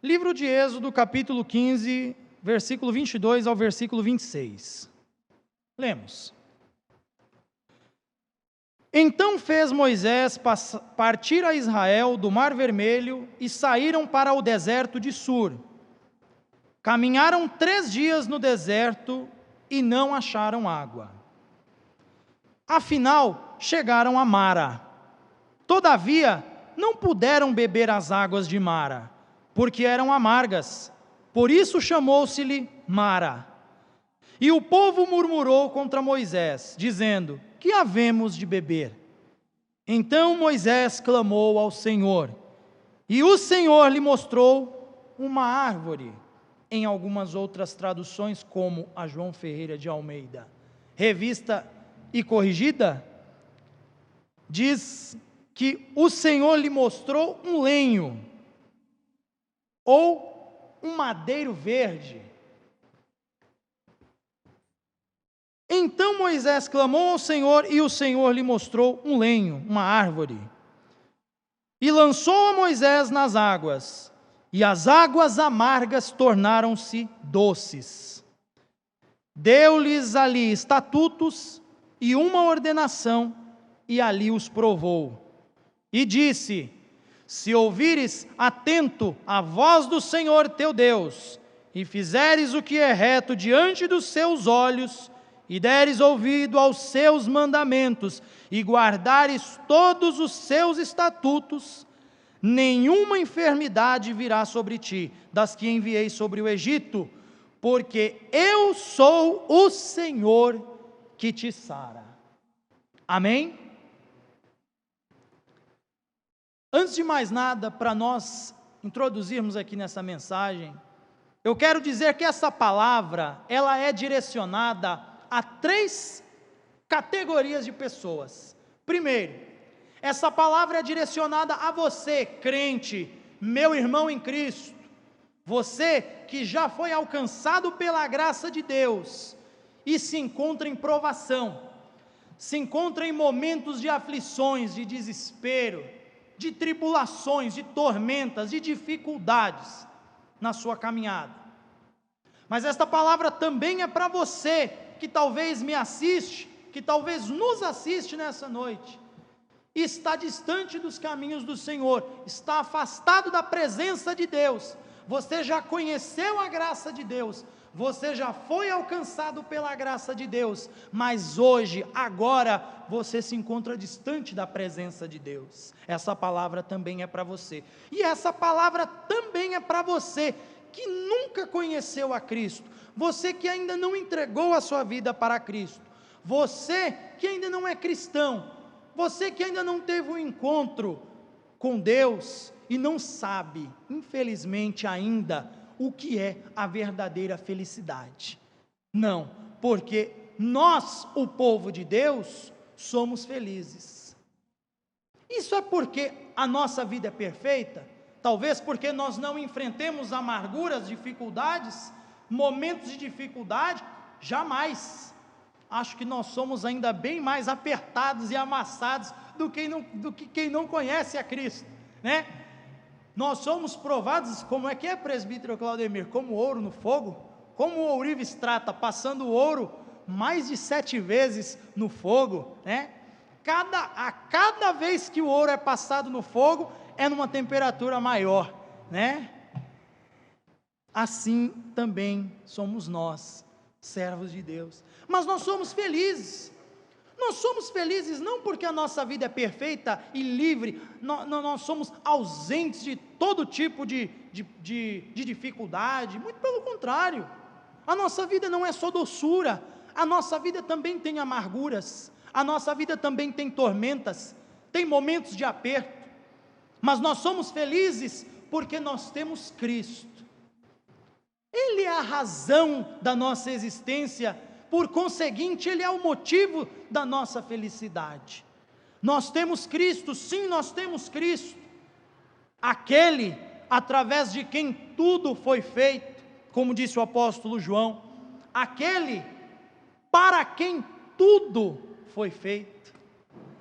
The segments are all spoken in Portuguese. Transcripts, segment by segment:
Livro de Êxodo, capítulo 15, versículo 22 ao versículo 26. Lemos. Então fez Moisés partir a Israel do Mar Vermelho e saíram para o deserto de Sur. Caminharam 3 dias no deserto e não acharam água. Afinal, chegaram a Mara. Todavia, não puderam beber as águas de Mara, porque eram amargas. Por isso chamou-se-lhe Mara. E o povo murmurou contra Moisés, dizendo: que havemos de beber? Então Moisés clamou ao Senhor, e o Senhor lhe mostrou uma árvore. Em algumas outras traduções, como a João Ferreira de Almeida, revista e corrigida, diz que o Senhor lhe mostrou um lenho, ou um madeiro verde. Então Moisés clamou ao Senhor, e o Senhor lhe mostrou um lenho, uma árvore, e lançou a Moisés nas águas, e as águas amargas tornaram-se doces. Deu-lhes ali estatutos e uma ordenação, e ali os provou. E disse: se ouvires atento a voz do Senhor teu Deus, e fizeres o que é reto diante dos seus olhos, e deres ouvido aos seus mandamentos, e guardares todos os seus estatutos, nenhuma enfermidade virá sobre ti, das que enviei sobre o Egito, porque eu sou o Senhor que te sara. Amém? Antes de mais nada, para nós introduzirmos aqui nessa mensagem, eu quero dizer que essa palavra, ela é direcionada a 3 categorias de pessoas. Primeiro, essa palavra é direcionada a você, crente, meu irmão em Cristo, você que já foi alcançado pela graça de Deus e se encontra em provação, se encontra em momentos de aflições, de desespero, de tribulações, de tormentas, de dificuldades na sua caminhada. Mas esta palavra também é para você que talvez me assiste, que talvez nos assiste nessa noite, e está distante dos caminhos do Senhor, está afastado da presença de Deus. Você já conheceu a graça de Deus, você já foi alcançado pela graça de Deus, mas hoje, agora, você se encontra distante da presença de Deus. Essa palavra também é para você, e essa palavra também é para você que nunca conheceu a Cristo, você que ainda não entregou a sua vida para Cristo, você que ainda não é cristão, você que ainda não teve um encontro com Deus e não sabe, infelizmente ainda, o que é a verdadeira felicidade. Não, porque nós, o povo de Deus, somos felizes. Isso é porque a nossa vida é perfeita? Talvez porque nós não enfrentemos amarguras, dificuldades, momentos de dificuldade? Jamais. Acho que nós somos ainda bem mais apertados e amassados do que quem não conhece a Cristo, né? Nós somos provados, como é que é, presbítero Claudemir? Como ouro no fogo? Como o ourives trata, passando o ouro mais de 7 vezes no fogo, né? A cada vez que o ouro é passado no fogo, é numa temperatura maior, né? Assim também somos nós, servos de Deus. Mas nós somos felizes não porque a nossa vida é perfeita e livre, nós somos ausentes de todo tipo de dificuldade, muito pelo contrário, a nossa vida não é só doçura, a nossa vida também tem amarguras, a nossa vida também tem tormentas, tem momentos de aperto, mas nós somos felizes porque nós temos Cristo, Ele é a razão da nossa existência, por conseguinte, Ele é o motivo da nossa felicidade. Nós temos Cristo, sim, nós temos Cristo, aquele através de quem tudo foi feito, como disse o apóstolo João, aquele para quem tudo foi feito,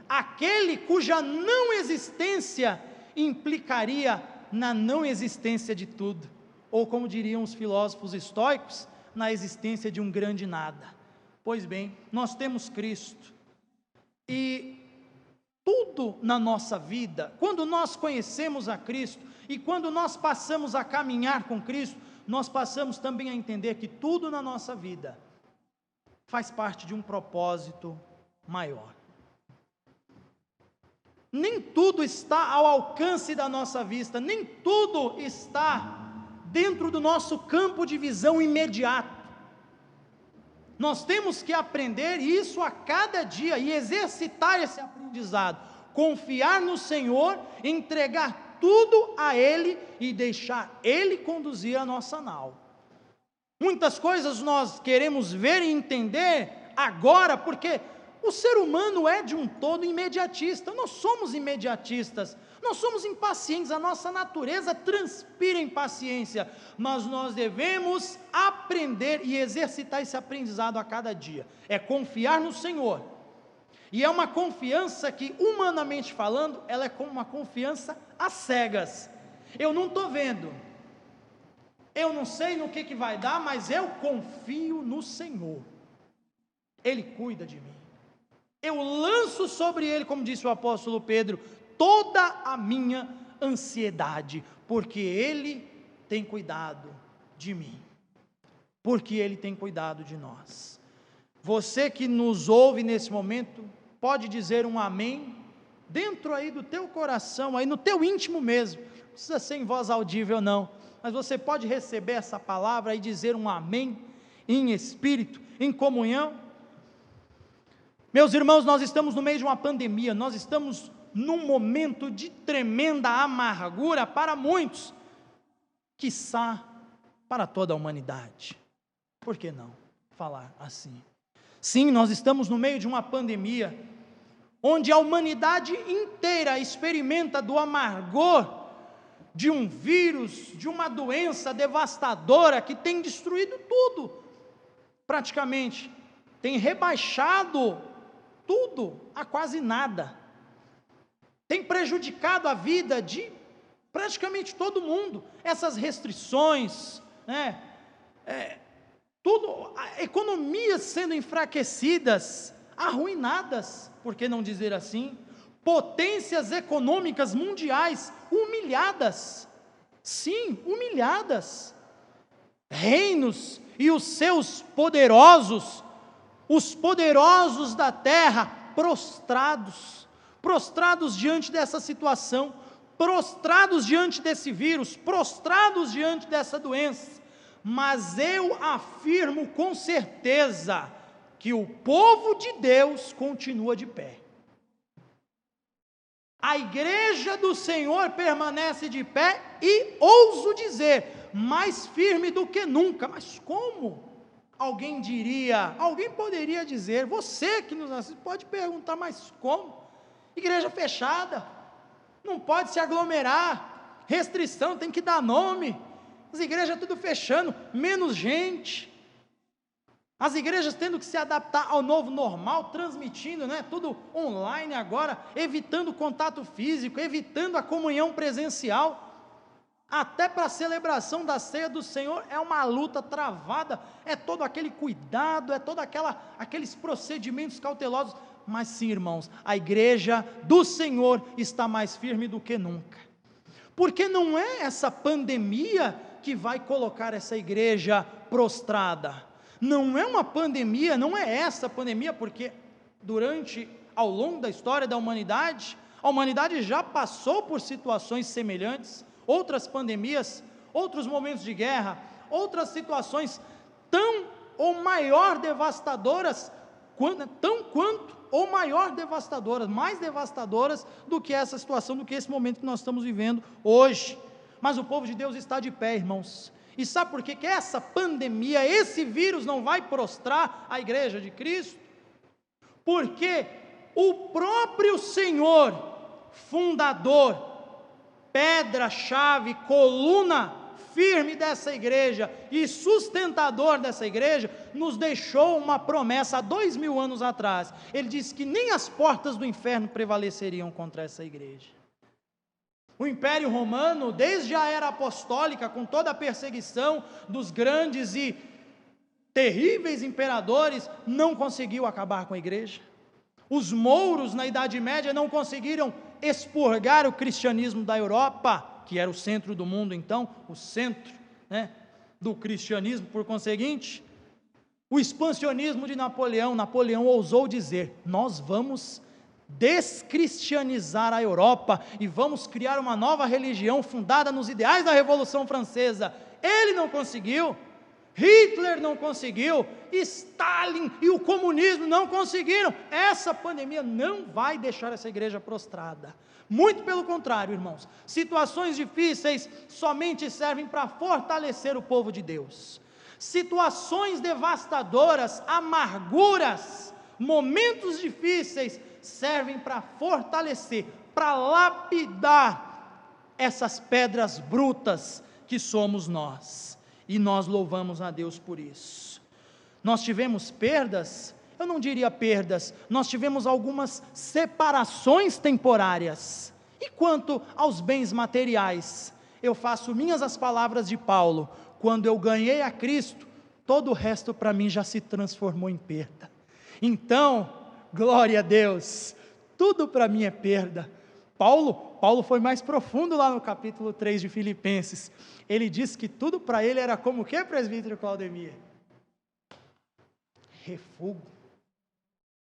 aquele cuja não existência implicaria na não existência de tudo, ou como diriam os filósofos estoicos, na existência de um grande nada. Pois bem, nós temos Cristo, e tudo na nossa vida, quando nós conhecemos a Cristo, e quando nós passamos a caminhar com Cristo, nós passamos também a entender que tudo na nossa vida faz parte de um propósito maior. Nem tudo está ao alcance da nossa vista, nem tudo está dentro do nosso campo de visão imediato. Nós temos que aprender isso a cada dia e exercitar esse aprendizado, confiar no Senhor, entregar tudo a Ele e deixar Ele conduzir a nossa nau. Muitas coisas nós queremos ver e entender agora, porque o ser humano é de um todo imediatista, nós somos imediatistas, nós somos impacientes, a nossa natureza transpira impaciência, mas nós devemos aprender e exercitar esse aprendizado a cada dia, é confiar no Senhor, e é uma confiança que, humanamente falando, ela é como uma confiança às cegas. Eu não estou vendo, eu não sei no que vai dar, mas eu confio no Senhor, Ele cuida de mim, eu lanço sobre Ele, como disse o apóstolo Pedro, toda a minha ansiedade, porque Ele tem cuidado de mim, porque Ele tem cuidado de nós. Você que nos ouve nesse momento, pode dizer um amém, dentro aí do teu coração, aí no teu íntimo mesmo, não precisa ser em voz audível não, mas você pode receber essa palavra e dizer um amém, em espírito, em comunhão. Meus irmãos, nós estamos no meio de uma pandemia, nós estamos num momento de tremenda amargura para muitos, quiçá para toda a humanidade. Por que não falar assim? Sim, nós estamos no meio de uma pandemia, onde a humanidade inteira experimenta do amargor de um vírus, de uma doença devastadora que tem destruído tudo, praticamente, tem rebaixado tudo a quase nada, tem prejudicado a vida de praticamente todo mundo, essas restrições, tudo, economias sendo enfraquecidas, arruinadas, por que não dizer assim, potências econômicas mundiais humilhadas, sim, humilhadas, reinos e os seus poderosos, os poderosos da terra, prostrados diante dessa situação, prostrados diante desse vírus, prostrados diante dessa doença, mas eu afirmo com certeza, que o povo de Deus continua de pé, a igreja do Senhor permanece de pé, e ouso dizer, mais firme do que nunca. Mas como? Alguém poderia dizer, você que nos assiste, pode perguntar, mas como? Igreja fechada, não pode se aglomerar, restrição, tem que dar nome, as igrejas tudo fechando, menos gente, as igrejas tendo que se adaptar ao novo normal, transmitindo, tudo online agora, evitando o contato físico, evitando a comunhão presencial, até para a celebração da ceia do Senhor, é uma luta travada, é todo aquele cuidado, é todo aqueles procedimentos cautelosos, mas sim, irmãos, a igreja do Senhor está mais firme do que nunca, porque não é essa pandemia que vai colocar essa igreja prostrada, não é uma pandemia, não é essa pandemia, porque ao longo da história da humanidade, a humanidade já passou por situações semelhantes, outras pandemias, outros momentos de guerra, outras situações tão ou maior devastadoras, mais devastadoras do que essa situação, do que esse momento que nós estamos vivendo hoje, mas o povo de Deus está de pé, irmãos, e sabe por que essa pandemia, esse vírus não vai prostrar a igreja de Cristo? Porque o próprio Senhor, fundador, pedra-chave, coluna firme dessa igreja e sustentador dessa igreja, nos deixou uma promessa há 2000 anos atrás. Ele disse que nem as portas do inferno prevaleceriam contra essa igreja. O Império Romano, desde a era apostólica, com toda a perseguição dos grandes e terríveis imperadores, não conseguiu acabar com a igreja. Os mouros, na Idade Média, não conseguiram expurgar o cristianismo da Europa, que era o centro do mundo então, o centro, né, do cristianismo, por conseguinte. O expansionismo de Napoleão ousou dizer: nós vamos descristianizar a Europa e vamos criar uma nova religião fundada nos ideais da Revolução Francesa. Ele não conseguiu, Hitler não conseguiu, Stalin e o comunismo não conseguiram. Essa pandemia não vai deixar essa igreja prostrada. Muito pelo contrário, irmãos, situações difíceis somente servem para fortalecer o povo de Deus. Situações devastadoras, amarguras, momentos difíceis servem para fortalecer, para lapidar essas pedras brutas que somos nós. E nós louvamos a Deus por isso. Nós tivemos perdas, eu não diria perdas, nós tivemos algumas separações temporárias. E quanto aos bens materiais, eu faço minhas as palavras de Paulo: quando eu ganhei a Cristo, todo o resto para mim já se transformou em perda. Então, glória a Deus, tudo para mim é perda. Paulo foi mais profundo lá no capítulo 3 de Filipenses. Ele disse que tudo para ele era como o que, presbítero Claudemir? Refúgio,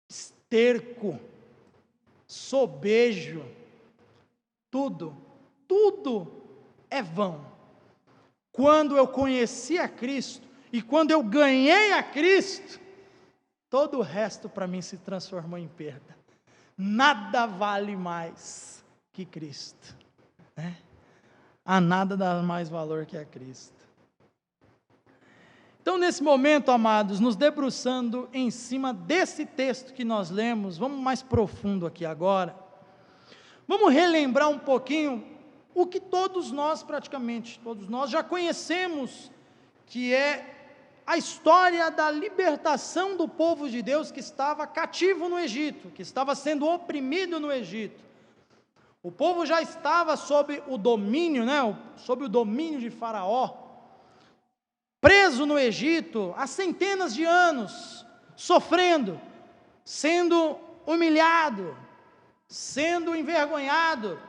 esterco, sobejo, tudo é vão. Quando eu conheci a Cristo e quando eu ganhei a Cristo, todo o resto para mim se transformou em perda. Nada vale mais que Cristo, né? A nada dá mais valor que a Cristo. Então, nesse momento, amados, nos debruçando em cima desse texto que nós lemos, vamos mais profundo aqui agora. Vamos relembrar um pouquinho o que praticamente todos nós já conhecemos, que é a história da libertação do povo de Deus que estava cativo no Egito, que estava sendo oprimido no Egito. O povo já estava sob o domínio, sob o domínio de Faraó, preso no Egito há centenas de anos, sofrendo, sendo humilhado, sendo envergonhado,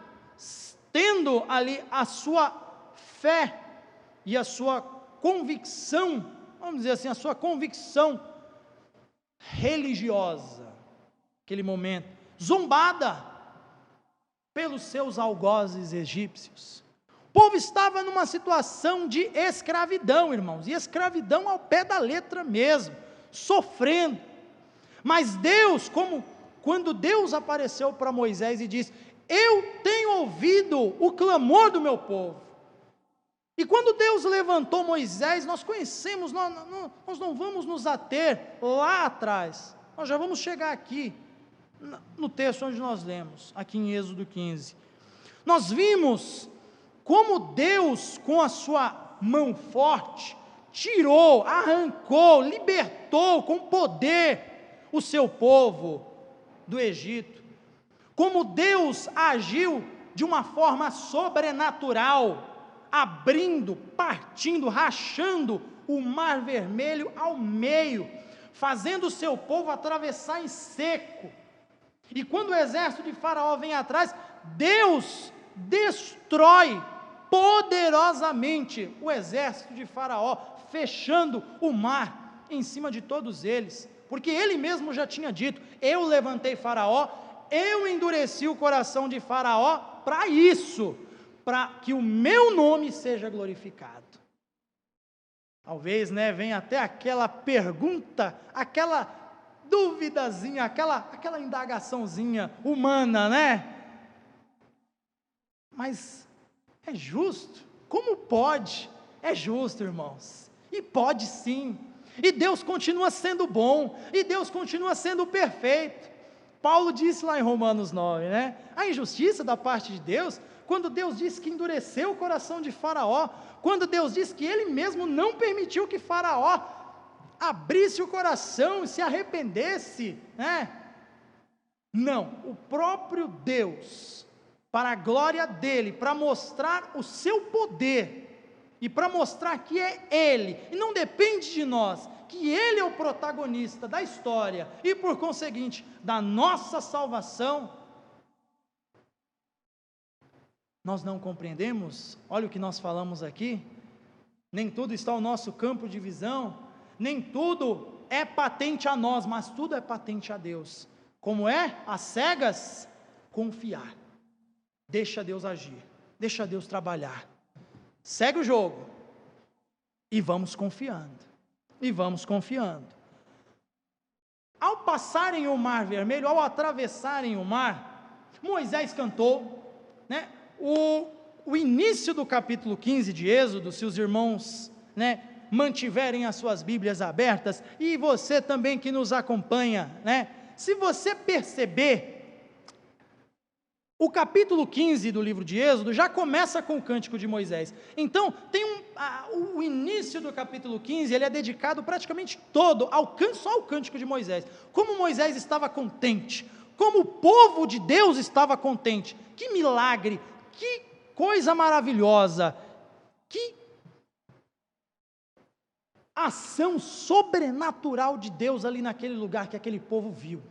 tendo ali a sua fé e a sua convicção, vamos dizer assim, a sua convicção religiosa, aquele momento, zombada pelos seus algozes egípcios. O povo estava numa situação de escravidão, irmãos, e escravidão ao pé da letra mesmo, sofrendo. Mas Deus, quando Deus apareceu para Moisés e disse: eu tenho ouvido o clamor do meu povo. E quando Deus levantou Moisés, nós conhecemos, nós não vamos nos ater lá atrás, nós já vamos chegar aqui, no texto onde nós lemos, aqui em Êxodo 15. Nós vimos como Deus, com a sua mão forte, tirou, arrancou, libertou com poder o seu povo do Egito. Como Deus agiu de uma forma sobrenatural, abrindo, partindo, rachando o Mar Vermelho ao meio, fazendo o seu povo atravessar em seco. E quando o exército de Faraó vem atrás, Deus destrói poderosamente o exército de Faraó, fechando o mar em cima de todos eles, porque ele mesmo já tinha dito: eu levantei Faraó, eu endureci o coração de Faraó para isso, para que o meu nome seja glorificado. Talvez, venha até aquela pergunta, aquela duvidazinha, aquela indagaçãozinha humana, Mas é justo? Como pode? É justo, irmãos, e pode sim, e Deus continua sendo bom, e Deus continua sendo perfeito. Paulo disse lá em Romanos 9, a injustiça da parte de Deus, quando Deus disse que endureceu o coração de Faraó, quando Deus disse que Ele mesmo não permitiu que Faraó abrisse o coração e se arrependesse, Não, o próprio Deus, para a glória dele, para mostrar o seu poder, e para mostrar que é ele, e não depende de nós, que ele é o protagonista da história, e por conseguinte, da nossa salvação, nós não compreendemos. Olha o que nós falamos aqui, nem tudo está ao nosso campo de visão, nem tudo é patente a nós, mas tudo é patente a Deus. Como é? Às cegas, confiar. Deixa Deus agir, deixa Deus trabalhar. Segue o jogo e vamos confiando, e vamos confiando. Ao passarem o mar vermelho, ao atravessarem o mar, Moisés cantou, né? O início do capítulo 15 de Êxodo, se os irmãos, né, mantiverem as suas Bíblias abertas, e você também que nos acompanha, né, se você perceber, o capítulo 15 do livro de Êxodo já começa com o cântico de Moisés. Então, o início do capítulo 15, ele é dedicado praticamente todo só ao cântico de Moisés. Como Moisés estava contente, como o povo de Deus estava contente. Que milagre, que coisa maravilhosa, que ação sobrenatural de Deus ali naquele lugar que aquele povo viu.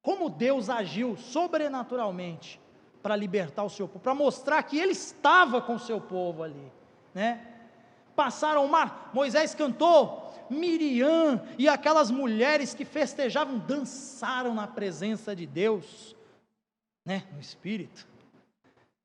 Como Deus agiu sobrenaturalmente para libertar o seu povo, para mostrar que Ele estava com o seu povo ali, né? Passaram o mar, Moisés cantou, Miriam e aquelas mulheres que festejavam, dançaram na presença de Deus, né? No Espírito,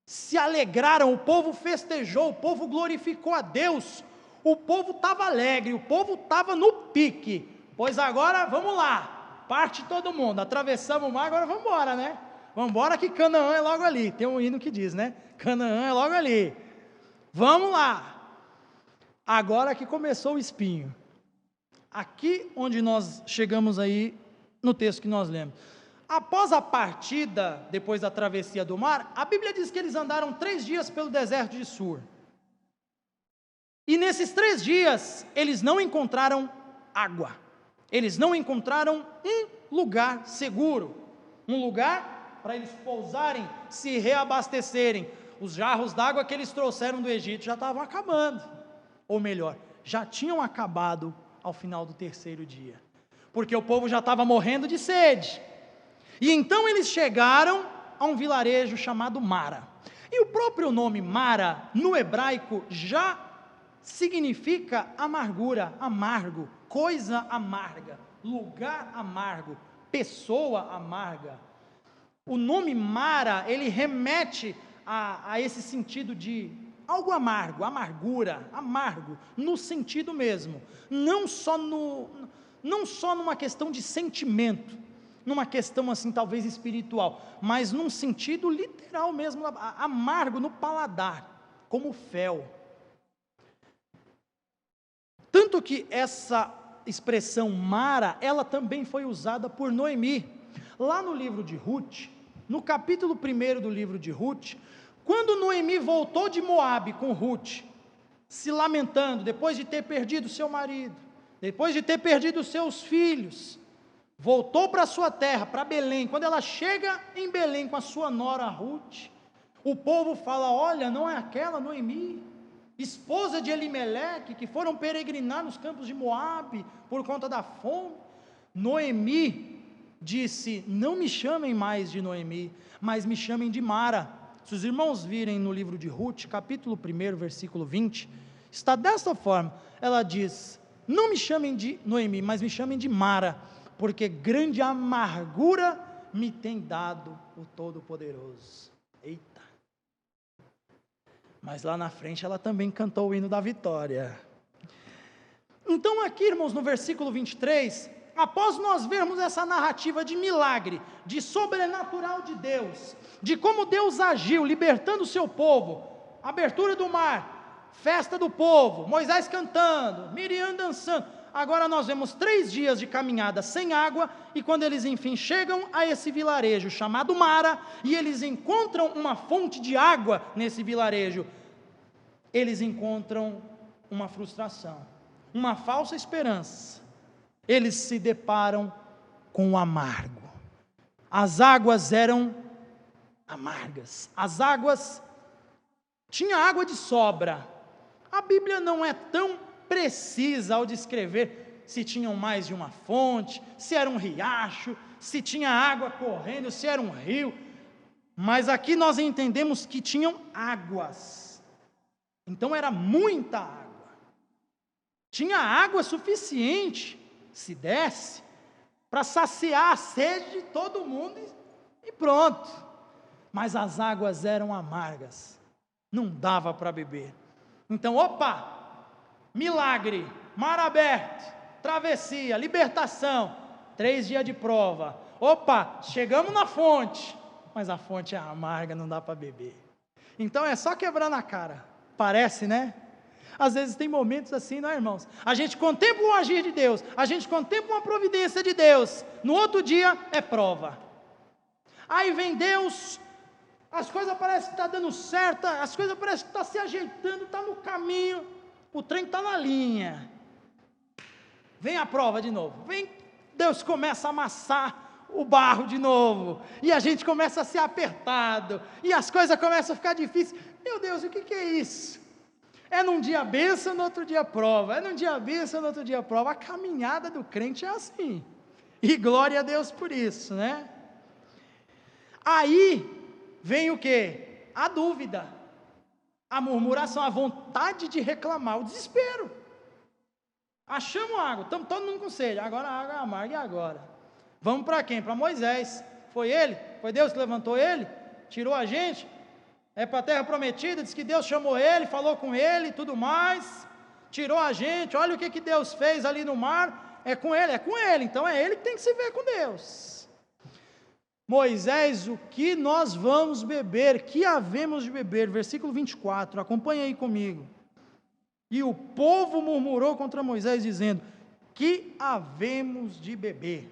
se alegraram, o povo festejou, o povo glorificou a Deus, o povo estava alegre, o povo estava no pique, pois agora vamos lá, parte todo mundo, atravessamos o mar, agora vamos embora, né? Vamos embora que Canaã é logo ali, tem um hino que diz, né? Canaã é logo ali, vamos lá. Agora que começou o espinho, aqui onde nós chegamos aí, no texto que nós lemos, após a partida, depois da travessia do mar, a Bíblia diz que eles andaram 3 dias pelo deserto de Sur, e nesses 3 dias, eles não encontraram água, eles não encontraram um lugar seguro, um lugar para eles pousarem, se reabastecerem. Os jarros d'água que eles trouxeram do Egito já estavam acabando, ou melhor, já tinham acabado ao final do 3º dia, porque o povo já estava morrendo de sede. E então eles chegaram a um vilarejo chamado Mara, e o próprio nome Mara, no hebraico, já significa amargura, amargo, coisa amarga, lugar amargo, pessoa amarga. O nome Mara, ele remete a esse sentido de algo amargo, amargura, amargo, no sentido mesmo, não só numa questão de sentimento, numa questão assim talvez espiritual, mas num sentido literal mesmo, amargo no paladar, como fel. Tanto que essa expressão Mara, ela também foi usada por Noemi, lá no livro de Ruth, no capítulo 1 do livro de Ruth, quando Noemi voltou de Moabe com Ruth, se lamentando, depois de ter perdido seu marido, depois de ter perdido seus filhos, voltou para sua terra, para Belém. Quando ela chega em Belém com a sua nora Ruth, o povo fala, olha, não é aquela Noemi, esposa de Elimeleque, que foram peregrinar nos campos de Moabe, por conta da fome. Noemi disse, não me chamem mais de Noemi, mas me chamem de Mara. Se os irmãos virem no livro de Ruth, capítulo 1, versículo 20, está desta forma, ela diz, não me chamem de Noemi, mas me chamem de Mara, porque grande amargura me tem dado o Todo-Poderoso. Eita! Mas lá na frente ela também cantou o hino da vitória. Então aqui, irmãos, no versículo 23, após nós vermos essa narrativa de milagre, de sobrenatural de Deus, de como Deus agiu, libertando o seu povo, abertura do mar, festa do povo, Moisés cantando, Miriam dançando, agora nós vemos 3 dias de caminhada sem água, e quando eles enfim chegam a esse vilarejo chamado Mara, e eles encontram uma fonte de água nesse vilarejo, eles encontram uma frustração, uma falsa esperança, eles se deparam com o amargo. As águas eram amargas. As águas, tinha água de sobra. A Bíblia não é tão precisa ao descrever se tinham mais de uma fonte, se era um riacho, se tinha água correndo, se era um rio, mas aqui nós entendemos que tinham águas, então era muita água, tinha água suficiente, se desse, para saciar a sede de todo mundo e pronto, mas as águas eram amargas, não dava para beber. Então, opa, milagre, mar aberto, travessia, libertação, 3 dias de prova, opa, chegamos na fonte, mas a fonte é amarga, não dá para beber. Então é só quebrar na cara, parece, né? Às vezes tem momentos assim, não é, irmãos? A gente contempla o agir de Deus, a gente contempla uma providência de Deus, no outro dia é prova. Aí vem Deus, as coisas parecem que estão dando certo, as coisas parecem que estão se ajeitando, está no caminho, o trem está na linha. Vem a prova de novo, vem, Deus começa a amassar o barro de novo, e a gente começa a ser apertado, e as coisas começam a ficar difíceis. Meu Deus, o que é isso? É num dia bênção, no outro dia prova, é num dia bênção, no outro dia prova. A caminhada do crente é assim, e glória a Deus por isso, né? Aí vem o que? A dúvida, a murmuração, a vontade de reclamar, o desespero. Achamos água, estamos todo mundo com sede, agora a água é amarga, e agora? Vamos para quem? Para Moisés. Foi ele? Foi Deus que levantou ele? Tirou a gente? É para a terra prometida, diz que Deus chamou ele, falou com ele e tudo mais, tirou a gente, olha o que Deus fez ali no mar, é com ele, então é ele que tem que se ver com Deus. Moisés, o que nós vamos beber, que havemos de beber? Versículo 24, acompanha aí comigo. E o povo murmurou contra Moisés, dizendo, que havemos de beber?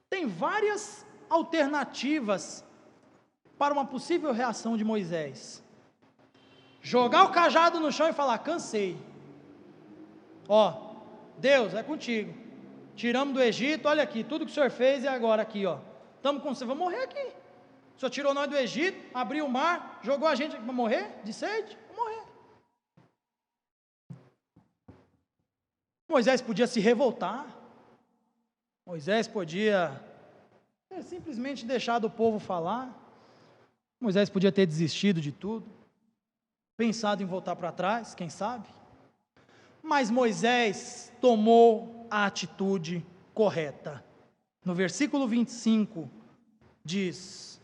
Tem várias alternativas para uma possível reação de Moisés. Jogar o cajado no chão e falar, cansei. Ó, Deus, é contigo. Tiramos do Egito, olha aqui, tudo que o Senhor fez e agora aqui, ó. Estamos com você, vamos morrer aqui. O Senhor tirou nós do Egito, abriu o mar, jogou a gente aqui para morrer, de sede, vamos morrer. Moisés podia se revoltar. Moisés podia ter simplesmente deixado o povo falar. Moisés podia ter desistido de tudo, pensado em voltar para trás, quem sabe? Mas Moisés tomou a atitude correta. No versículo 25 diz,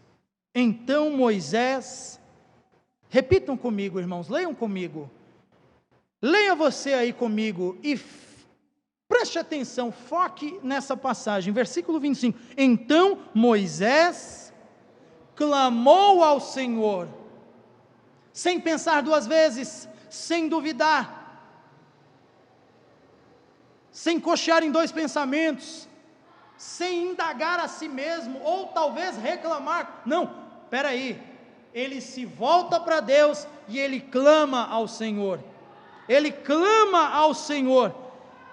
então Moisés, repitam comigo, irmãos, leiam comigo, leia você aí comigo e preste atenção, foque nessa passagem, versículo 25, então Moisés clamou ao Senhor, sem pensar 2 vezes, sem duvidar, sem cochear em 2 pensamentos, sem indagar a si mesmo, ou talvez reclamar, não, espera aí, ele se volta para Deus, e ele clama ao Senhor,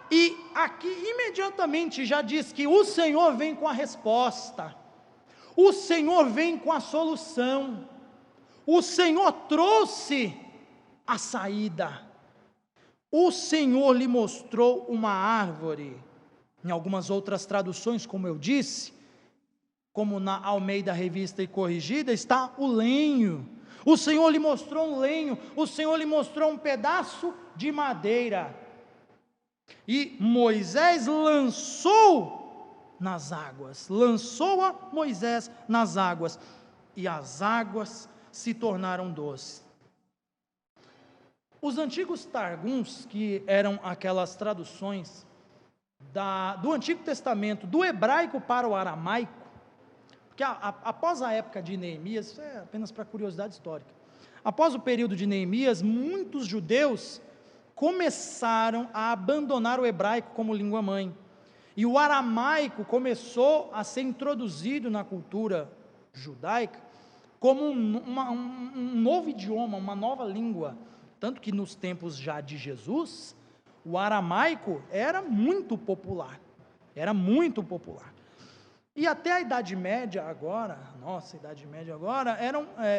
e aqui imediatamente já diz que o Senhor vem com a resposta, o Senhor vem com a solução, o Senhor trouxe a saída, o Senhor lhe mostrou uma árvore, em algumas outras traduções, como eu disse, como na Almeida Revista e Corrigida, está o lenho, o Senhor lhe mostrou um lenho, o Senhor lhe mostrou um pedaço de madeira, e Moisés lançou a Moisés nas águas, e as águas se tornaram doces. Os antigos Targums, que eram aquelas traduções do Antigo Testamento, do hebraico para o aramaico, porque após a época de Neemias, isso é apenas para curiosidade histórica, após o período de Neemias, muitos judeus começaram a abandonar o hebraico como língua mãe, e o aramaico começou a ser introduzido na cultura judaica como um novo idioma, uma nova língua, tanto que nos tempos já de Jesus, o aramaico era muito popular, E até a Idade Média agora, nossa Idade Média agora,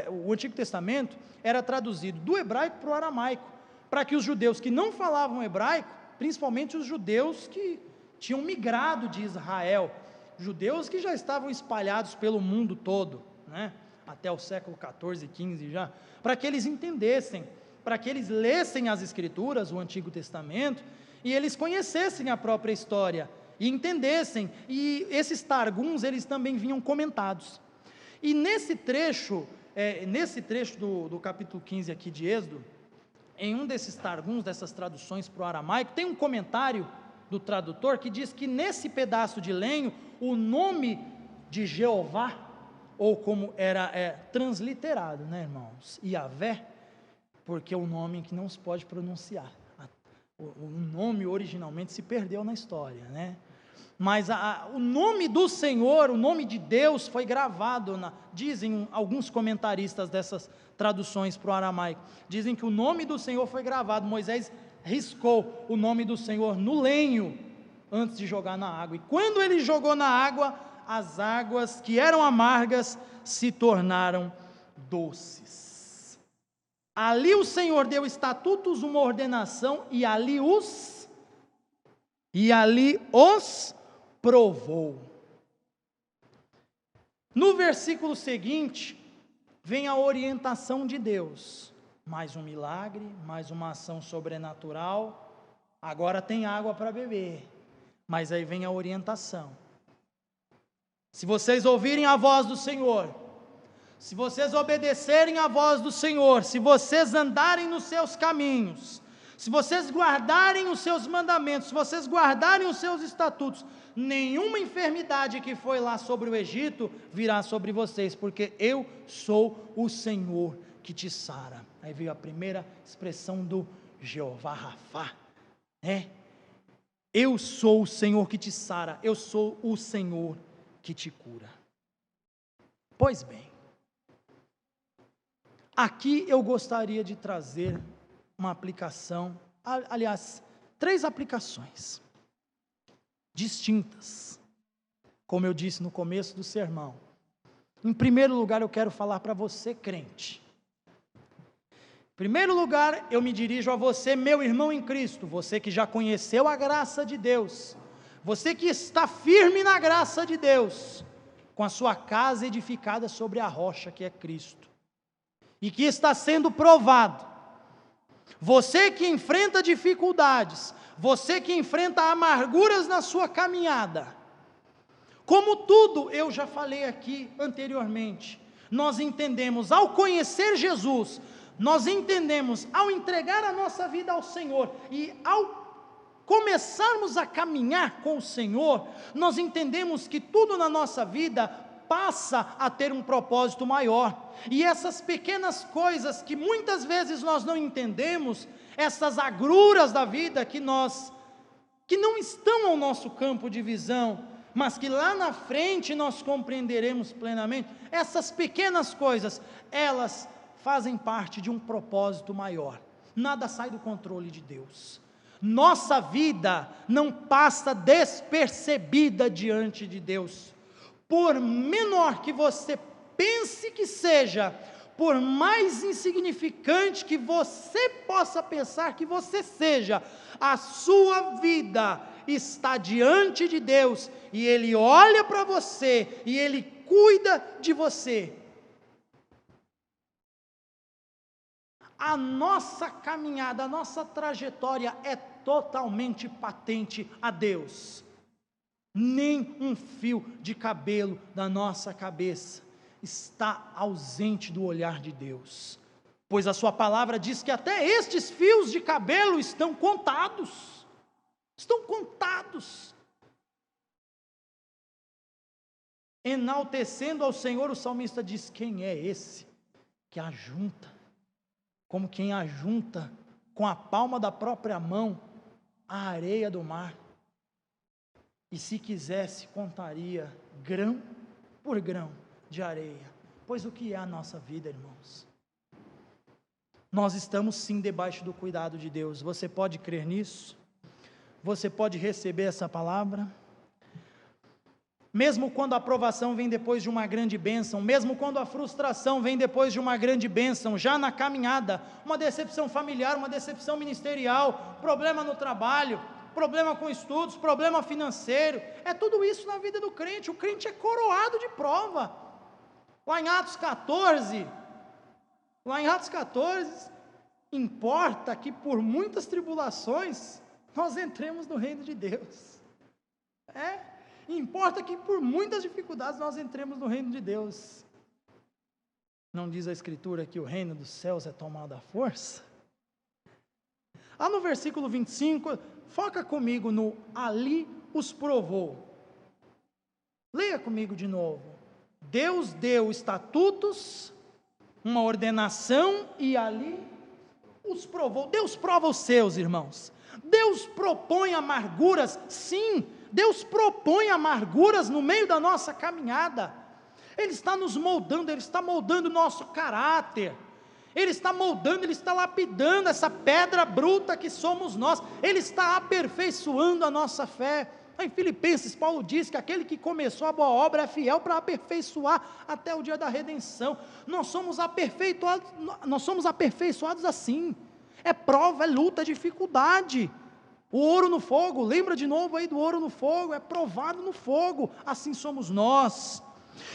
o Antigo Testamento era traduzido do hebraico para o aramaico, para que os judeus que não falavam hebraico, principalmente os judeus que tinham migrado de Israel, judeus que já estavam espalhados pelo mundo todo, né? Até o século 14, 15 já, para que eles entendessem, para que eles lessem as Escrituras, o Antigo Testamento, e eles conhecessem a própria história, e entendessem, e esses targuns, eles também vinham comentados. E nesse trecho do capítulo 15 aqui de Êxodo, em um desses targuns, dessas traduções para o aramaico, tem um comentário do tradutor que diz que nesse pedaço de lenho, o nome de Jeová, ou como era transliterado, né, irmãos, Yahvé, porque é um nome que não se pode pronunciar, o nome originalmente se perdeu na história, né, mas o nome do Senhor, o nome de Deus foi gravado, dizem alguns comentaristas dessas traduções para o aramaico, dizem que o nome do Senhor foi gravado, Moisés riscou o nome do Senhor no lenho, antes de jogar na água, e quando ele jogou na água, as águas que eram amargas, se tornaram doces. Ali o Senhor deu estatutos, uma ordenação, e ali os provou. No versículo seguinte, vem a orientação de Deus, mais um milagre, mais uma ação sobrenatural, agora tem água para beber, mas aí vem a orientação, se vocês ouvirem a voz do Senhor, se vocês obedecerem a voz do Senhor, se vocês andarem nos seus caminhos, se vocês guardarem os seus mandamentos, se vocês guardarem os seus estatutos, nenhuma enfermidade que foi lá sobre o Egito virá sobre vocês, porque eu sou o Senhor que te sara. Aí veio a primeira expressão do Jeová Rafá, eu sou o Senhor que te sara, eu sou o Senhor que te cura. Pois bem, aqui eu gostaria de trazer uma aplicação, aliás, 3 aplicações distintas, como eu disse no começo do sermão. Em primeiro lugar, eu quero falar para você, crente. Em primeiro lugar, eu me dirijo a você, meu irmão em Cristo, você que já conheceu a graça de Deus, você que está firme na graça de Deus, com a sua casa edificada sobre a rocha que é Cristo, e que está sendo provado, você que enfrenta dificuldades, você que enfrenta amarguras na sua caminhada, como tudo eu já falei aqui anteriormente, nós entendemos, ao conhecer Jesus, nós entendemos, ao entregar a nossa vida ao Senhor, e ao começarmos a caminhar com o Senhor, nós entendemos que tudo na nossa vida passa a ter um propósito maior, e essas pequenas coisas que muitas vezes nós não entendemos, essas agruras da vida que não estão ao nosso campo de visão, mas que lá na frente nós compreenderemos plenamente, essas pequenas coisas, elas fazem parte de um propósito maior, nada sai do controle de Deus. Nossa vida não passa despercebida diante de Deus, por menor que você pense que seja, por mais insignificante que você possa pensar que você seja, a sua vida está diante de Deus, e Ele olha para você, e Ele cuida de você. A nossa caminhada, a nossa trajetória é totalmente patente a Deus. Nem um fio de cabelo da nossa cabeça está ausente do olhar de Deus, pois a sua palavra diz que até estes fios de cabelo estão contados, enaltecendo ao Senhor, o salmista diz, quem é esse que ajunta, como quem ajunta com a palma da própria mão a areia do mar, e se quisesse contaria grão por grão de areia. Pois o que é a nossa vida, irmãos? Nós estamos sim debaixo do cuidado de Deus. Você pode crer nisso? Você pode receber essa palavra? Mesmo quando a aprovação vem depois de uma grande bênção, mesmo quando a frustração vem depois de uma grande bênção, já na caminhada, uma decepção familiar, uma decepção ministerial, problema no trabalho, problema com estudos, problema financeiro, é tudo isso na vida do crente. O crente é coroado de prova. Lá em Atos 14, importa que por muitas tribulações nós entremos no reino de Deus. Importa que por muitas dificuldades nós entremos no reino de Deus. Não diz a Escritura que o reino dos céus é tomado à força? No versículo 25, foca comigo no ali os provou. Leia comigo de novo. Deus deu estatutos, uma ordenação, e ali os provou. Deus prova os seus, irmãos. Deus propõe amarguras, sim, Deus propõe amarguras no meio da nossa caminhada. Ele está nos moldando, Ele está moldando o nosso caráter, Ele está moldando, Ele está lapidando essa pedra bruta que somos nós, Ele está aperfeiçoando a nossa fé. Em Filipenses, Paulo diz que aquele que começou a boa obra é fiel para aperfeiçoar até o dia da redenção. Nós somos aperfeiçoados assim, é prova, é luta, é dificuldade. O ouro no fogo, lembra de novo aí do ouro no fogo, é provado no fogo, assim somos nós.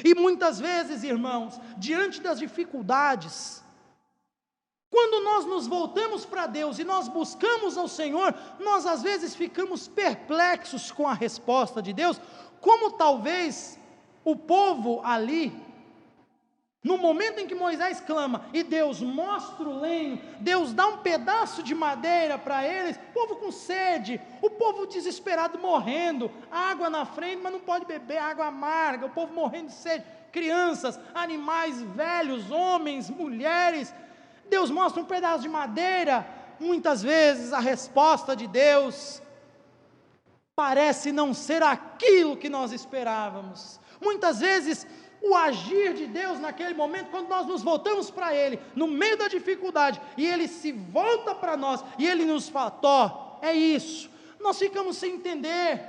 E muitas vezes, irmãos, diante das dificuldades, quando nós nos voltamos para Deus e nós buscamos ao Senhor, nós às vezes ficamos perplexos com a resposta de Deus, como talvez o povo ali, no momento em que Moisés clama, e Deus mostra o lenho, Deus dá um pedaço de madeira para eles, o povo com sede, o povo desesperado morrendo, água na frente, mas não pode beber, água amarga, o povo morrendo de sede, crianças, animais, velhos, homens, mulheres. Deus mostra um pedaço de madeira. Muitas vezes a resposta de Deus parece não ser aquilo que nós esperávamos. Muitas vezes o agir de Deus naquele momento, quando nós nos voltamos para Ele, no meio da dificuldade, e Ele se volta para nós, e Ele nos fala, é isso, nós ficamos sem entender,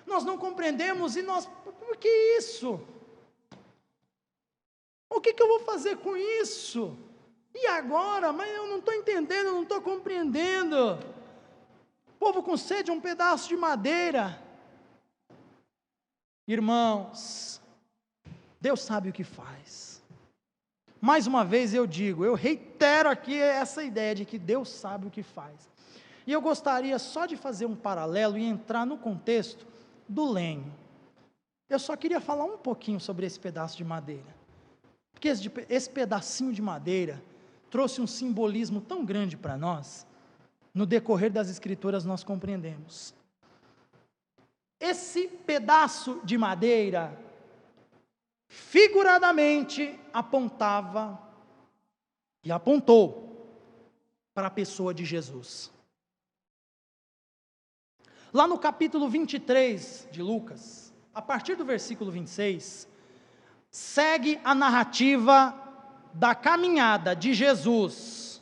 nós não compreendemos, e nós, por que isso? O que eu vou fazer com isso? E agora? Mas eu não estou entendendo, eu não estou compreendendo. O povo com sede, um pedaço de madeira. Irmãos, Deus sabe o que faz. Mais uma vez eu digo, eu reitero aqui essa ideia de que Deus sabe o que faz. E eu gostaria só de fazer um paralelo e entrar no contexto do lenho. Eu só queria falar um pouquinho sobre esse pedaço de madeira. Porque esse pedacinho de madeira trouxe um simbolismo tão grande para nós, no decorrer das Escrituras nós compreendemos. Esse pedaço de madeira, figuradamente, apontava e apontou para a pessoa de Jesus. Lá no capítulo 23 de Lucas, a partir do versículo 26, segue a narrativa da caminhada de Jesus,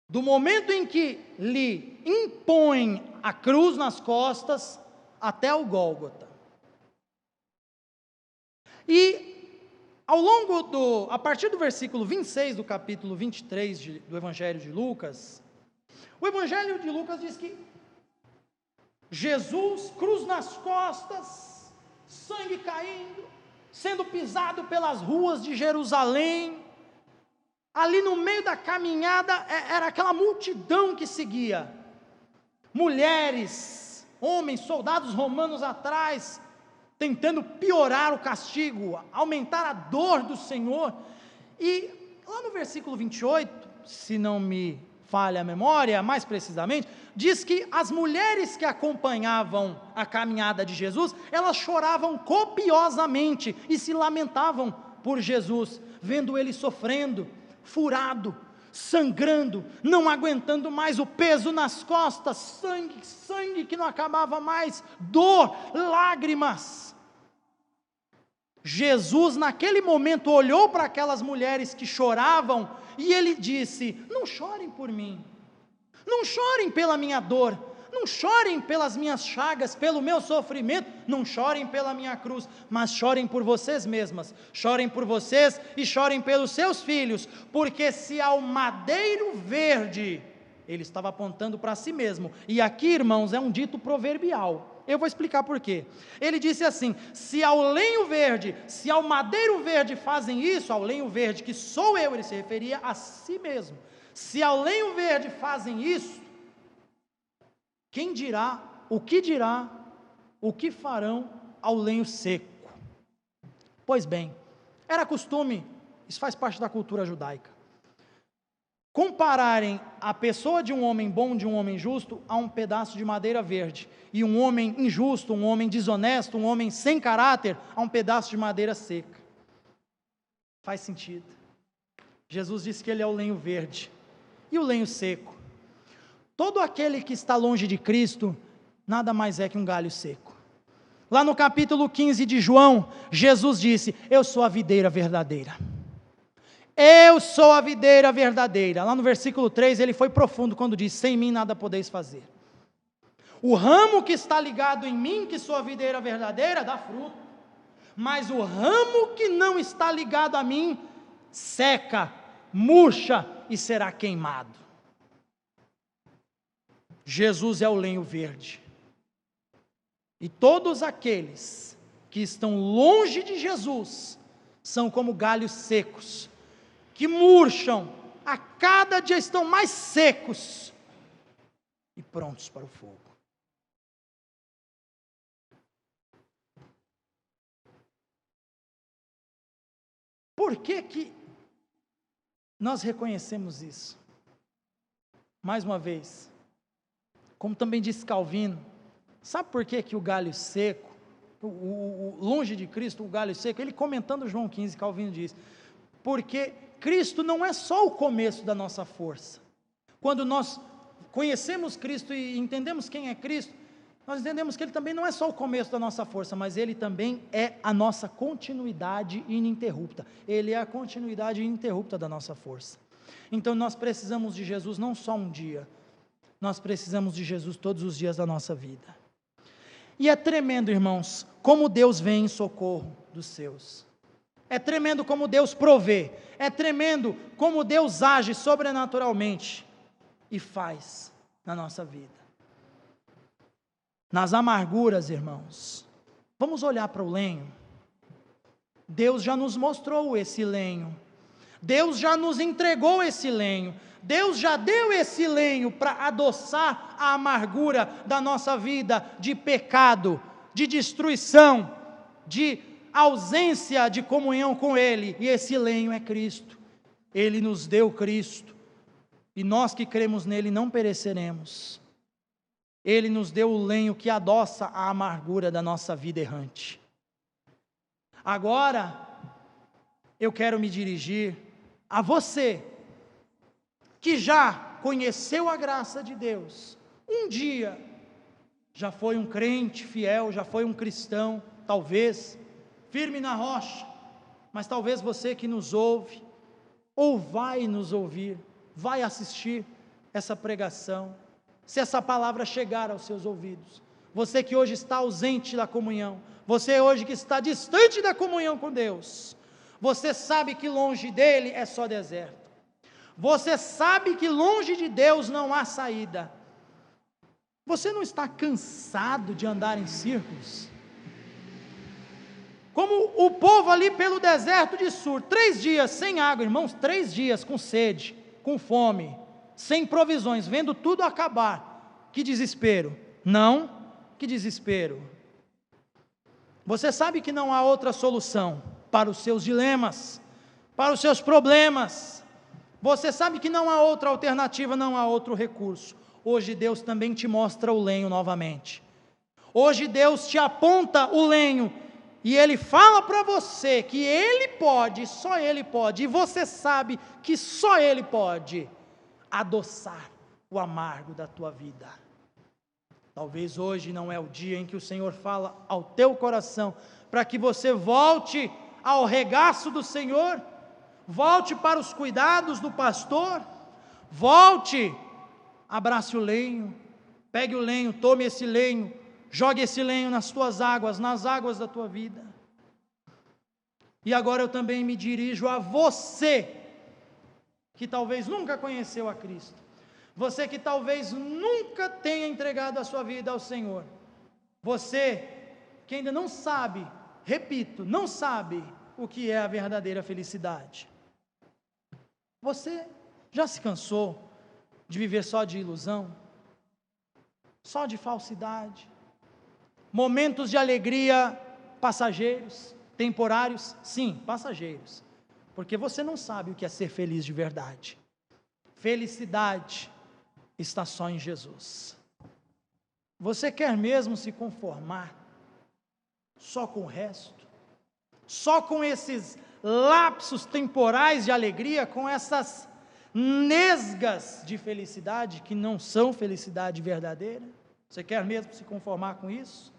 do momento em que lhe impõem a cruz nas costas, até o Gólgota. E a partir do versículo 26 do capítulo 23 do Evangelho de Lucas, o Evangelho de Lucas diz que Jesus, cruz nas costas, sangue caindo, sendo pisado pelas ruas de Jerusalém, ali no meio da caminhada, era aquela multidão que seguia, mulheres, homens, soldados romanos atrás, tentando piorar o castigo, aumentar a dor do Senhor. E lá no versículo 28, se não me falha a memória, mais precisamente, diz que as mulheres que acompanhavam a caminhada de Jesus, elas choravam copiosamente e se lamentavam por Jesus, vendo ele sofrendo, furado, sangrando, não aguentando mais o peso nas costas, sangue que não acabava mais, dor, lágrimas. Jesus naquele momento olhou para aquelas mulheres que choravam e ele disse: não chorem por mim, não chorem pela minha dor, Não chorem pelas minhas chagas, pelo meu sofrimento, não chorem pela minha cruz, mas chorem por vocês mesmas, chorem por vocês e chorem pelos seus filhos, porque se ao madeiro verde, ele estava apontando para si mesmo, e aqui, irmãos, é um dito proverbial, eu vou explicar por quê. Ele disse assim: se ao lenho verde, se ao madeiro verde fazem isso, ao lenho verde que sou eu, ele se referia a si mesmo, se ao lenho verde fazem isso, quem dirá, o que farão ao lenho seco? Pois bem, era costume, isso faz parte da cultura judaica, compararem a pessoa de um homem bom, de um homem justo, a um pedaço de madeira verde, e um homem injusto, um homem desonesto, um homem sem caráter, a um pedaço de madeira seca. Faz sentido. Jesus disse que ele é o lenho verde, e o lenho seco. Todo aquele que está longe de Cristo, nada mais é que um galho seco. Lá no capítulo 15 de João, Jesus disse: eu sou a videira verdadeira. Eu sou a videira verdadeira. Lá no versículo 3, ele foi profundo quando disse: sem mim nada podeis fazer. O ramo que está ligado em mim, que sou a videira verdadeira, dá fruto. Mas o ramo que não está ligado a mim, seca, murcha e será queimado. Jesus é o lenho verde, e todos aqueles que estão longe de Jesus, são como galhos secos, que murcham, a cada dia estão mais secos, e prontos para o fogo. Por que nós reconhecemos isso? Mais uma vez, como também disse Calvino, sabe por que o galho seco, longe de Cristo, o galho seco, ele comentando João 15, Calvino diz, porque Cristo não é só o começo da nossa força. Quando nós conhecemos Cristo e entendemos quem é Cristo, nós entendemos que Ele também não é só o começo da nossa força, mas Ele também é a nossa continuidade ininterrupta. Ele é a continuidade ininterrupta da nossa força. Então nós precisamos de Jesus não só um dia, nós precisamos de Jesus todos os dias da nossa vida. E é tremendo, irmãos, como Deus vem em socorro dos seus. É tremendo como Deus provê. É tremendo como Deus age sobrenaturalmente e faz na nossa vida. Nas amarguras, irmãos, vamos olhar para o lenho. Deus já nos mostrou esse lenho. Deus já nos entregou esse lenho. Deus já deu esse lenho para adoçar a amargura da nossa vida de pecado, de destruição, de ausência de comunhão com Ele, e esse lenho é Cristo. Ele nos deu Cristo, e nós que cremos nele não pereceremos. Ele nos deu o lenho que adoça a amargura da nossa vida errante. Agora, eu quero me dirigir a você, que já conheceu a graça de Deus, um dia já foi um crente fiel, já foi um cristão, talvez, firme na rocha, mas talvez você que nos ouve, ou vai nos ouvir, vai assistir essa pregação, se essa palavra chegar aos seus ouvidos, você que hoje está ausente da comunhão, você hoje que está distante da comunhão com Deus, você sabe que longe dele é só deserto, você sabe que longe de Deus não há saída, você não está cansado de andar em círculos? Como o povo ali pelo deserto de Sur, 3 dias sem água, irmãos, 3 dias com sede, com fome, sem provisões, vendo tudo acabar, que desespero, não, que desespero. Você sabe que não há outra solução para os seus dilemas, para os seus problemas, você sabe que não há outra alternativa, não há outro recurso. Hoje Deus também te mostra o lenho novamente, hoje Deus te aponta o lenho, e Ele fala para você que Ele pode, só Ele pode, e você sabe que só Ele pode adoçar o amargo da tua vida. Talvez hoje não é o dia em que o Senhor fala ao teu coração, para que você volte ao regaço do Senhor, volte para os cuidados do pastor, volte, abrace o lenho, Pegue o lenho, tome esse lenho, jogue esse lenho nas tuas águas, nas águas da tua vida. E agora eu também me dirijo a você, que talvez nunca conheceu a Cristo, você que talvez nunca tenha entregado a sua vida ao Senhor, você que ainda não sabe, repito, não sabe o que é a verdadeira felicidade. Você já se cansou de viver só de ilusão? Só de falsidade? Momentos de alegria passageiros, temporários? Sim, passageiros. Porque você não sabe o que é ser feliz de verdade. Felicidade está só em Jesus. Você quer mesmo se conformar só com o resto? Só com esses lapsos temporais de alegria, com essas nesgas de felicidade que não são felicidade verdadeira? Você quer mesmo se conformar com isso?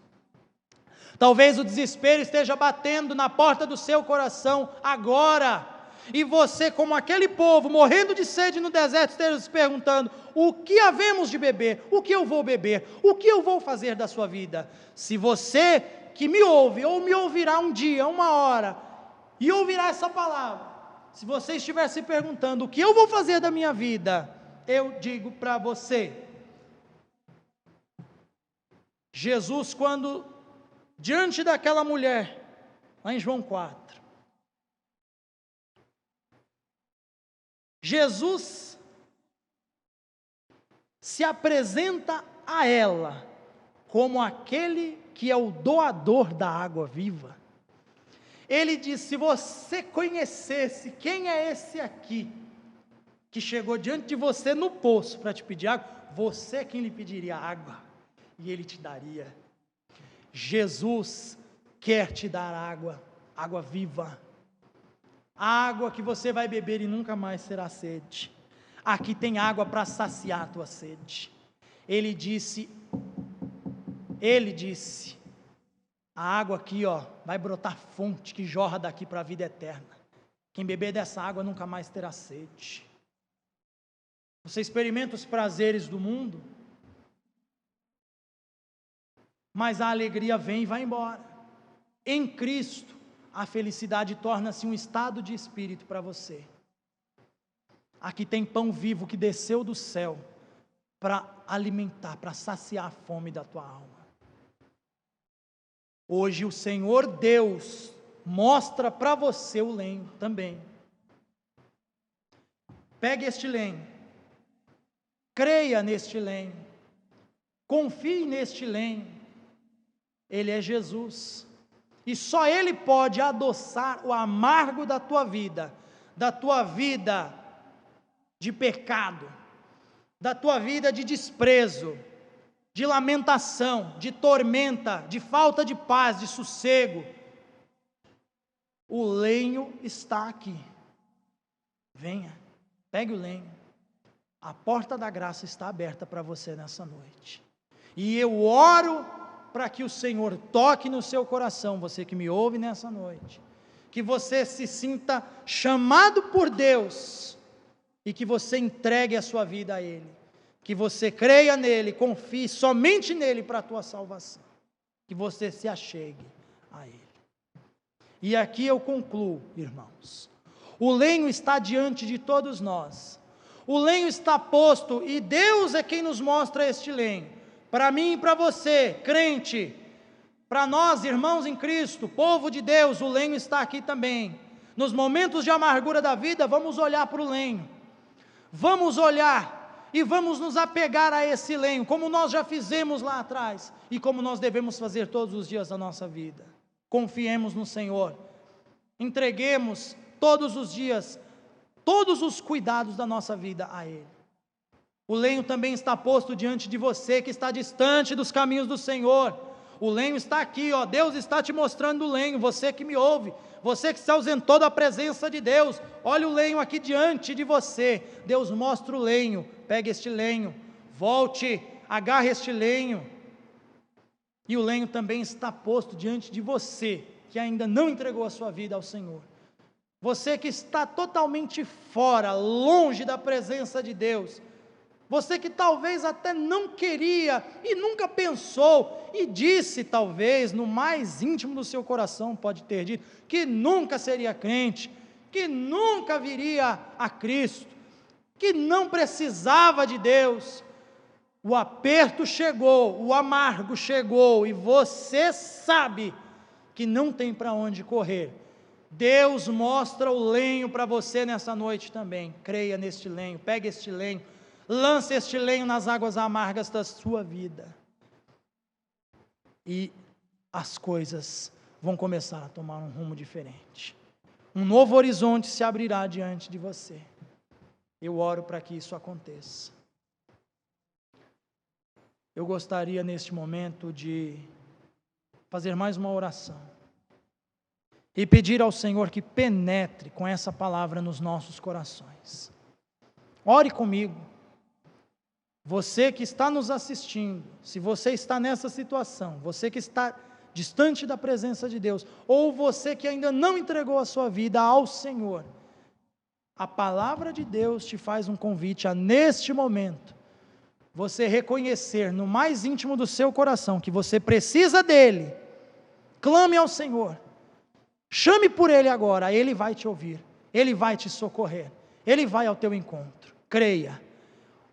Talvez o desespero esteja batendo na porta do seu coração agora, e você, como aquele povo morrendo de sede no deserto, esteja se perguntando: o que havemos de beber? O que eu vou beber? O que eu vou fazer da sua vida? Se você que me ouve, ou me ouvirá um dia, uma hora, e ouvirá essa palavra, se você estiver se perguntando: o que eu vou fazer da minha vida? Eu digo para você, Jesus, quando diante daquela mulher, lá em João 4, Jesus se apresenta a ela como aquele que é o doador da água viva. Ele diz: se você conhecesse quem é esse aqui, que chegou diante de você no poço para te pedir água, você é quem lhe pediria água, e ele te daria. Jesus quer te dar água, água viva, água que você vai beber e nunca mais será sede. Aqui tem água para saciar a tua sede. Ele disse, a água aqui, ó, vai brotar fonte que jorra daqui para a vida eterna. Quem beber dessa água nunca mais terá sede. Você experimenta os prazeres do mundo, mas a alegria vem e vai embora. Em Cristo, a felicidade torna-se um estado de espírito para você. Aqui tem pão vivo que desceu do céu para alimentar, para saciar a fome da tua alma. Hoje o Senhor Deus mostra para você o lenho também. Pegue este lenho, creia neste lenho, confie neste lenho. Ele é Jesus, e só Ele pode adoçar o amargo da tua vida de pecado, da tua vida de desprezo, de lamentação, de tormenta, de falta de paz, de sossego. O lenho está aqui. Venha, pegue o lenho. A porta da graça está aberta para você nessa noite. E eu oro para que o Senhor toque no seu coração, você que me ouve nessa noite, que você se sinta chamado por Deus, e que você entregue a sua vida a Ele, que você creia nele, confie somente nele para a tua salvação, que você se achegue a Ele. E aqui eu concluo, irmãos, o lenho está diante de todos nós, o lenho está posto, e Deus é quem nos mostra este lenho, para mim e para você, crente, para nós, irmãos em Cristo, povo de Deus, o lenho está aqui também. Nos momentos de amargura da vida, vamos olhar para o lenho, vamos olhar e vamos nos apegar a esse lenho, como nós já fizemos lá atrás, e como nós devemos fazer todos os dias da nossa vida. Confiemos no Senhor, entreguemos todos os dias, todos os cuidados da nossa vida a Ele. O lenho também está posto diante de você que está distante dos caminhos do Senhor. O lenho está aqui, ó, Deus está te mostrando o lenho, você que me ouve, você que se ausentou da presença de Deus, olha o lenho aqui diante de você. Deus mostra o lenho, pegue este lenho, volte, agarre este lenho, e o lenho também está posto diante de você, que ainda não entregou a sua vida ao Senhor. Você que está totalmente fora, longe da presença de Deus, você que talvez até não queria e nunca pensou, e disse talvez no mais íntimo do seu coração, pode ter dito, que nunca seria crente, que nunca viria a Cristo, que não precisava de Deus. O aperto chegou, o amargo chegou, e você sabe que não tem para onde correr. Deus mostra o lenho para você nessa noite também. Creia neste lenho, pegue este lenho, lance este lenho nas águas amargas da sua vida, e as coisas vão começar a tomar um rumo diferente. Um novo horizonte se abrirá diante de você. Eu oro para que isso aconteça. Eu gostaria neste momento de fazer mais uma oração e pedir ao Senhor que penetre com essa palavra nos nossos corações. Ore comigo. Você que está nos assistindo, se você está nessa situação, você que está distante da presença de Deus, ou você que ainda não entregou a sua vida ao Senhor, a palavra de Deus te faz um convite a, neste momento, você reconhecer no mais íntimo do seu coração que você precisa dEle. Clame ao Senhor, chame por Ele agora, Ele vai te ouvir, Ele vai te socorrer, Ele vai ao teu encontro. Creia.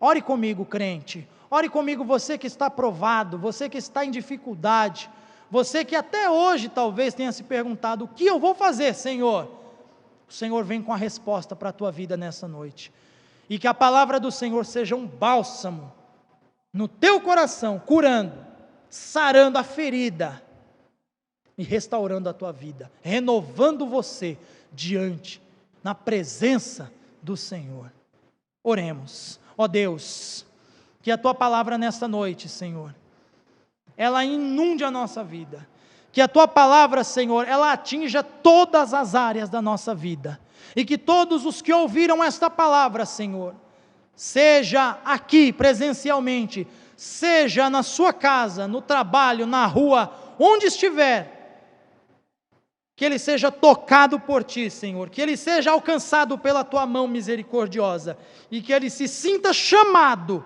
Ore comigo, crente, ore comigo, você que está provado, você que está em dificuldade, você que até hoje talvez tenha se perguntado, o que eu vou fazer, Senhor? O Senhor vem com a resposta para a tua vida nessa noite, e que a palavra do Senhor seja um bálsamo no teu coração, curando, sarando a ferida, e restaurando a tua vida, renovando você diante, na presença do Senhor. Oremos. Ó Deus, que a tua palavra nesta noite, Senhor, ela inunde a nossa vida, que a tua palavra, Senhor, ela atinja todas as áreas da nossa vida, e que todos os que ouviram esta palavra, Senhor, seja aqui presencialmente, seja na sua casa, no trabalho, na rua, onde estiver, que ele seja tocado por ti, Senhor, que ele seja alcançado pela tua mão misericordiosa, e que ele se sinta chamado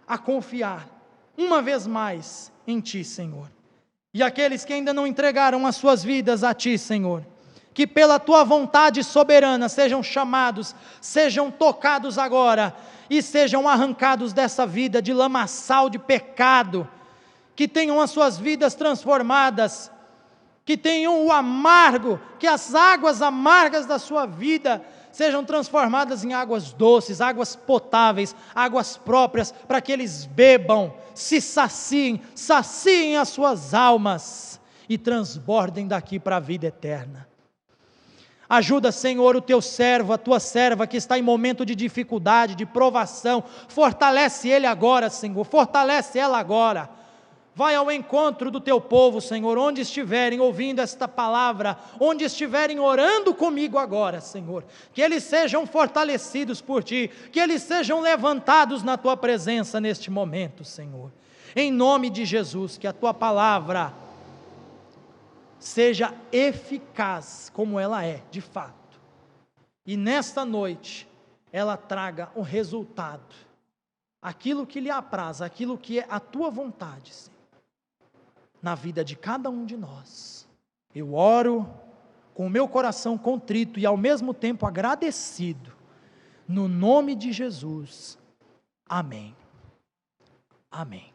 a confiar, uma vez mais, em ti, Senhor. E aqueles que ainda não entregaram as suas vidas a ti, Senhor, que pela tua vontade soberana sejam chamados, sejam tocados agora, e sejam arrancados dessa vida de lamaçal de pecado, que tenham as suas vidas transformadas, que tenham o amargo, que as águas amargas da sua vida sejam transformadas em águas doces, águas potáveis, águas próprias, para que eles bebam, se saciem as suas almas e transbordem daqui para a vida eterna. Ajuda, Senhor, o teu servo, a tua serva que está em momento de dificuldade, de provação, fortalece ele agora, Senhor, fortalece ela agora. Vai ao encontro do teu povo, Senhor, onde estiverem ouvindo esta palavra, onde estiverem orando comigo agora, Senhor, que eles sejam fortalecidos por ti, que eles sejam levantados na tua presença neste momento, Senhor, em nome de Jesus, que a tua palavra seja eficaz, como ela é, de fato, e nesta noite, ela traga o resultado, aquilo que lhe apraz, aquilo que é a tua vontade, Senhor, na vida de cada um de nós. Eu oro com o meu coração contrito e ao mesmo tempo agradecido, no nome de Jesus, amém, amém.